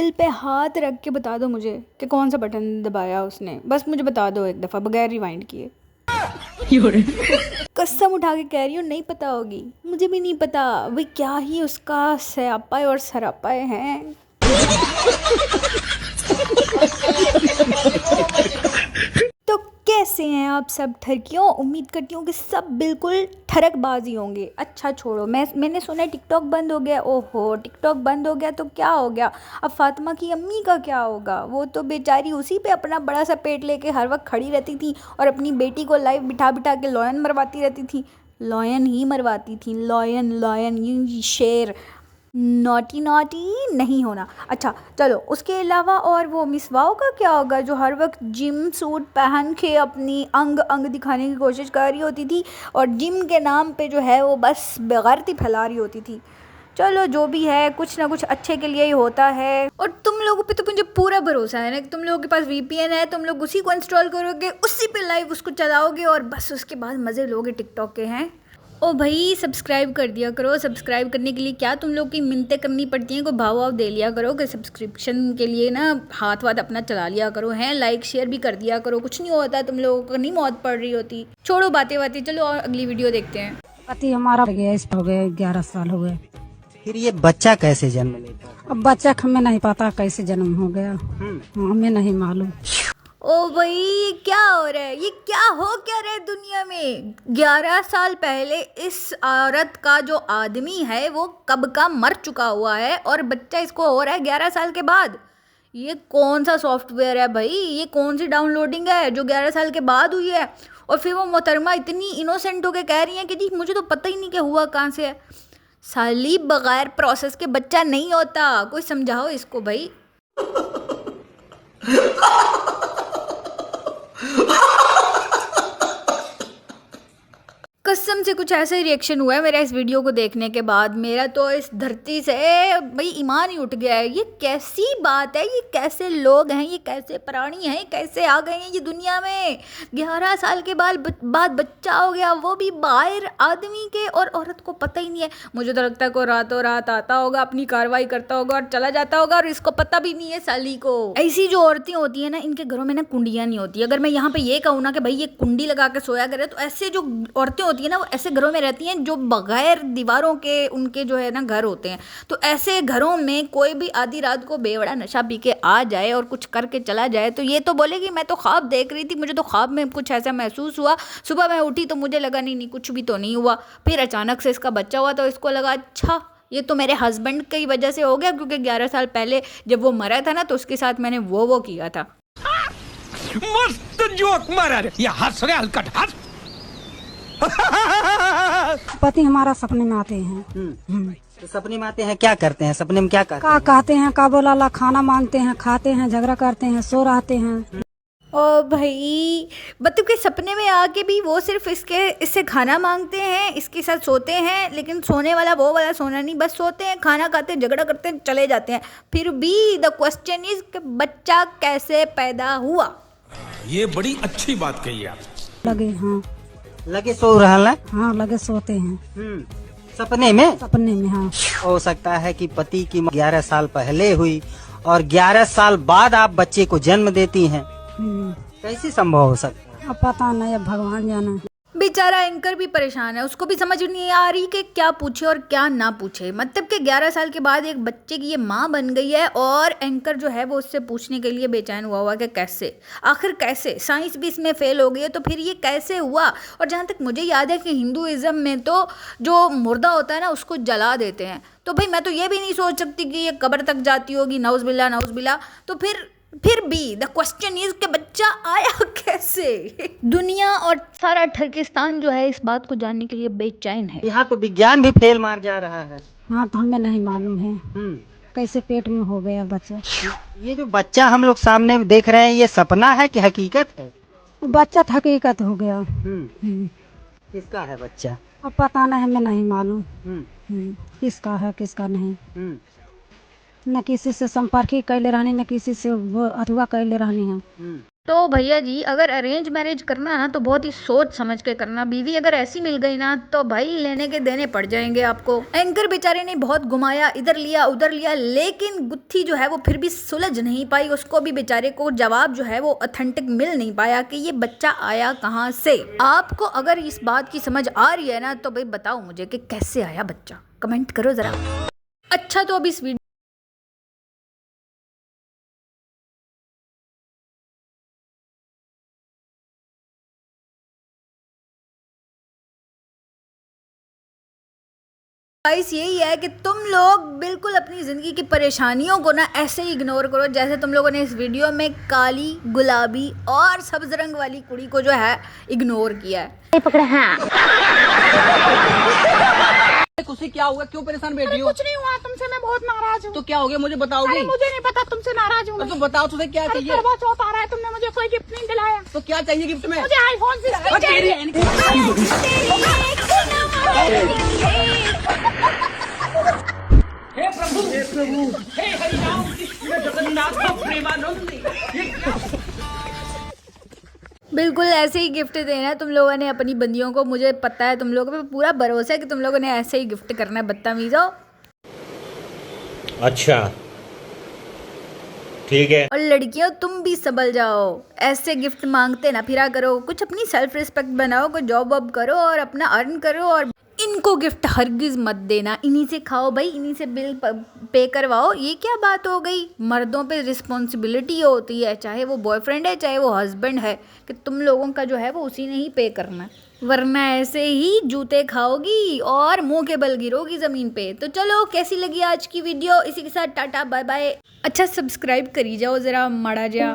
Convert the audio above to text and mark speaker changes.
Speaker 1: दिल पे हाथ रख के बता दो मुझे कि कौन सा बटन दबाया उसने। बस मुझे बता दो एक दफ़ा बगैर रिवाइंड किए। कसम उठा के कह रही हूँ नहीं पता होगी, मुझे भी नहीं पता भाई, क्या ही उसका स्यापाए और सरापाए हैं। तो कैसे हैं आप सब ठरकियों? उम्मीद करती हूँ कि सब बिल्कुल ठरकबाजी होंगे। अच्छा छोड़ो, मैंने सुना है टिकटॉक बंद हो गया। ओहो, टिकटॉक बंद हो गया तो क्या हो गया? अब फातिमा की अम्मी का क्या होगा? वो तो बेचारी उसी पे अपना बड़ा सा पेट लेके हर वक्त खड़ी रहती थी और अपनी बेटी को लाइव बिठा बिठा के लॉयन मरवाती रहती थी। लॉयन ही मरवाती थी, लॉयन लॉयन, ये शेर। नॉटी नॉटी नहीं होना। अच्छा चलो, उसके अलावा और वो मिस वाओ का क्या होगा जो हर वक्त जिम सूट पहन के अपनी अंग अंग दिखाने की कोशिश कर रही होती थी और जिम के नाम पे जो है वो बस बेगैरती फैला रही होती थी। चलो जो भी है, कुछ ना कुछ अच्छे के लिए ही होता है। और तुम लोगों पे तो मुझे पूरा भरोसा है ना कि तुम लोगों के पास वीपीएन है, तुम लोग उसी को इंस्टॉल करोगे, उसी पे लाइव उसको चलाओगे और बस उसके बाद मज़े लोगे टिकटॉक के। हैं ओ भाई, सब्सक्राइब कर दिया करो। सब्सक्राइब करने के लिए क्या तुम लोग की मिन्नतें करनी पड़ती हैं? कोई भाव वाव दे लिया करो कि सब्सक्रिप्शन के लिए ना हाथ वाथ अपना चला लिया करो। हैं, लाइक शेयर भी कर दिया करो, कुछ नहीं होता, तुम लोगों को नहीं मौत पड़ रही होती। छोड़ो बातें बातें, चलो और अगली वीडियो देखते हैं।
Speaker 2: पति हमारा गया, इस हो गए 11 साल हो गए।
Speaker 3: फिर ये बच्चा कैसे जन्म लेता है?
Speaker 2: अब बच्चा हमें नहीं पता कैसे जन्म हो गया, हमें नहीं मालूम।
Speaker 1: ओ भाई, ये क्या हो रहा है? ये क्या हो क्या रहा है दुनिया में? 11 साल पहले इस औरत का जो आदमी है वो कब का मर चुका हुआ है और बच्चा इसको हो रहा है 11 साल के बाद। ये कौन सा सॉफ्टवेयर है भाई? ये कौन सी डाउनलोडिंग है जो 11 साल के बाद हुई है? और फिर वो मोहतरमा इतनी इनोसेंट होकर कह रही हैं कि जी मुझे तो पता ही नहीं कि हुआ कहाँ से है। साली, बगैर प्रोसेस के बच्चा नहीं होता। कोई समझाओ इसको भाई। कसम से कुछ ऐसा ही रिएक्शन हुआ है मेरा इस वीडियो को देखने के बाद। मेरा तो इस धरती से भाई ईमान ही उठ गया है। ये कैसी बात है? ये कैसे लोग हैं? ये कैसे प्राणी हैं? कैसे आ गए हैं ये दुनिया में? 11 साल के बाद बच्चा हो गया, वो भी बाहर आदमी के, और औरत को पता ही नहीं है। मुझे तो लगता है कोई रातों रात आता होगा, अपनी कार्रवाई करता होगा और चला जाता होगा और इसको पता भी नहीं है साली को। ऐसी जो औरतें होती है ना, इनके घरों में ना कुंडियाँ नहीं होती। अगर मैं यहाँ पे ये कहूँ ना कि भाई ये कुंडी लगा के सोया करे, तो ऐसे जो औरतें होती है ना वो ऐसे घरों में रहती हैं जो बगैर दीवारों के उनके जो है ना घर होते हैं। तो ऐसे घरों में कोई भी आधी रात को बेवड़ा नशा पी के आ जाए और कुछ करके चला जाए तो ये तो बोलेगी मैं तो ख्वाब देख रही थी, मुझे तो ख्वाब में कुछ ऐसा महसूस हुआ, सुबह मैं उठी तो मुझे लगा नहीं कुछ भी तो नहीं हुआ। फिर अचानक से इसका बच्चा हुआ तो इसको लगा अच्छा ये तो मेरे हस्बैंड की वजह से हो गया, क्योंकि 11 साल पहले जब वो मरा था ना तो उसके साथ मैंने वो किया था।
Speaker 4: मस्त जोक मारा रे, ये हंस रहे हलकट हंस।
Speaker 2: पति हमारा सपने में आते हैं।
Speaker 3: तो सपने में आते हैं, क्या करते हैं सपने में? क्या करते
Speaker 2: का कहते हैं, का बोला खाना मांगते हैं, खाते हैं, झगड़ा करते हैं, सो रहते हैं।
Speaker 1: ओ भाई, मतलब के सपने में आके भी वो सिर्फ इससे खाना मांगते हैं, इसके साथ सोते हैं, लेकिन सोने वाला वो वाला सोना नहीं, बस सोते हैं, खाना खाते हैं, झगड़ा करते हैं, चले जाते हैं। फिर भी द क्वेश्चन इज कि बच्चा कैसे पैदा हुआ?
Speaker 4: ये बड़ी अच्छी बात कही आप।
Speaker 2: लगे हाँ,
Speaker 3: लगे सो रहा है?
Speaker 2: हाँ लगे सोते हैं
Speaker 3: सपने में?
Speaker 2: सपने में हाँ।
Speaker 3: हो सकता है कि पति की 11 साल पहले हुई और 11 साल बाद आप बच्चे को जन्म देती हैं। कैसे संभव हो सकता है?
Speaker 2: अब पता नहीं, अब भगवान जाने।
Speaker 1: बेचारा एंकर भी परेशान है, उसको भी समझ नहीं आ रही कि क्या पूछे और क्या ना पूछे। मतलब कि 11 साल के बाद एक बच्चे की ये माँ बन गई है और एंकर जो है वो उससे पूछने के लिए बेचैन हुआ कि कैसे, आखिर कैसे? साइंस भी इसमें फेल हो गई है तो फिर ये कैसे हुआ? और जहाँ तक मुझे याद है कि हिंदुइज्म में तो जो मुर्दा होता है ना उसको जला देते हैं। तो भाई मैं तो ये भी नहीं सोच सकती कि ये कब्र तक जाती होगी, नौज बिल्ला। तो फिर भी द क्वेश्चन इज कि बच्चा आया कैसे? दुनिया और सारा ठरकिस्तान जो है इस बात को जानने के लिए बेचैन है।
Speaker 3: यहाँ तो विज्ञान भी फेल मार जा रहा है।
Speaker 2: हाँ तो हमें नहीं मालूम है कैसे पेट में हो गया बच्चा।
Speaker 3: ये जो बच्चा हम लोग सामने देख रहे हैं ये सपना है कि हकीकत है?
Speaker 2: बच्चा हकीकत हो गया।
Speaker 3: किसका है बच्चा?
Speaker 2: अब पता नहीं, हमें नहीं मालूम किसका है किसका नहीं। न किसी से संपर्क ही कैले रहनी, न किसी से वो अथवा कैले रहनी है।
Speaker 1: तो भैया जी, अगर अरेंज मैरिज करना है ना तो बहुत ही सोच समझ के करना। बीवी अगर ऐसी मिल गई ना तो भाई लेने के देने पड़ जाएंगे आपको। एंकर बेचारे ने बहुत घुमाया, इधर लिया उधर लिया, लेकिन गुत्थी जो है वो फिर भी सुलझ नहीं पाई। उसको भी बेचारे को जवाब जो है वो ऑथेंटिक मिल नहीं पाया कि ये बच्चा आया कहाँ से। आपको अगर इस बात की समझ आ रही है ना तो भाई बताओ मुझे कि कैसे आया बच्चा, कमेंट करो जरा। अच्छा, तो अब इस वीडियो गाइस यही है कि तुम लोग बिल्कुल अपनी ज़िंदगी की परेशानियों को ना ऐसे ही इग्नोर करो जैसे तुम लोगों ने इस वीडियो में काली, गुलाबी और सब्ज रंग वाली कुड़ी को जो है इग्नोर किया है। पकड़ा हाँ।
Speaker 5: उसे क्या हुआ, क्यों परेशान बैठ रही हो?
Speaker 6: कुछ नहीं हुआ तुमसे, मैं बहुत नाराज हूँ।
Speaker 5: तो क्या हो गया, मुझे बताओगी?
Speaker 6: अरे मुझे नहीं पता, तुमसे नाराज हूँ।
Speaker 5: तो बताओ तुझे क्या चाहिए?
Speaker 6: करवा चौथ आ रहा है, तुमने मुझे कोई गिफ्ट नहीं दिलाया।
Speaker 5: तो क्या चाहिए गिफ्ट में?
Speaker 6: मुझे आईफोन 16 चाहिए।
Speaker 1: बिल्कुल ऐसे ही गिफ्ट देना है तुम लोगों ने अपनी बंदियों को। मुझे पता है तुम लोगों पे पूरा भरोसा है कि तुम लोगों ने ऐसे ही गिफ्ट करना है बदतमीजों।
Speaker 7: अच्छा ठीक है।
Speaker 1: और लड़कियों तुम भी संभल जाओ, ऐसे गिफ्ट मांगते ना फिरा करो। कुछ अपनी सेल्फ रिस्पेक्ट बनाओ, कोई जॉब वॉब करो और अपना अर्न करो। और इनको गिफ्ट हरगिज मत देना, इन्हीं से खाओ भाई, इन्हीं से बिल पे करवाओ। ये क्या बात हो गई? मर्दों पे रिस्पॉन्सिबिलिटी होती है, चाहे वो बॉयफ्रेंड है चाहे वो हस्बैंड है, कि तुम लोगों का जो है वो उसी ने ही पे करना, वरना ऐसे ही जूते खाओगी और मुंह के बल गिरोगी ज़मीन पे। तो चलो, कैसी लगी आज की वीडियो? इसी के साथ टाटा बाय बाय। अच्छा, सब्सक्राइब करी जाओ ज़रा माड़ा जा।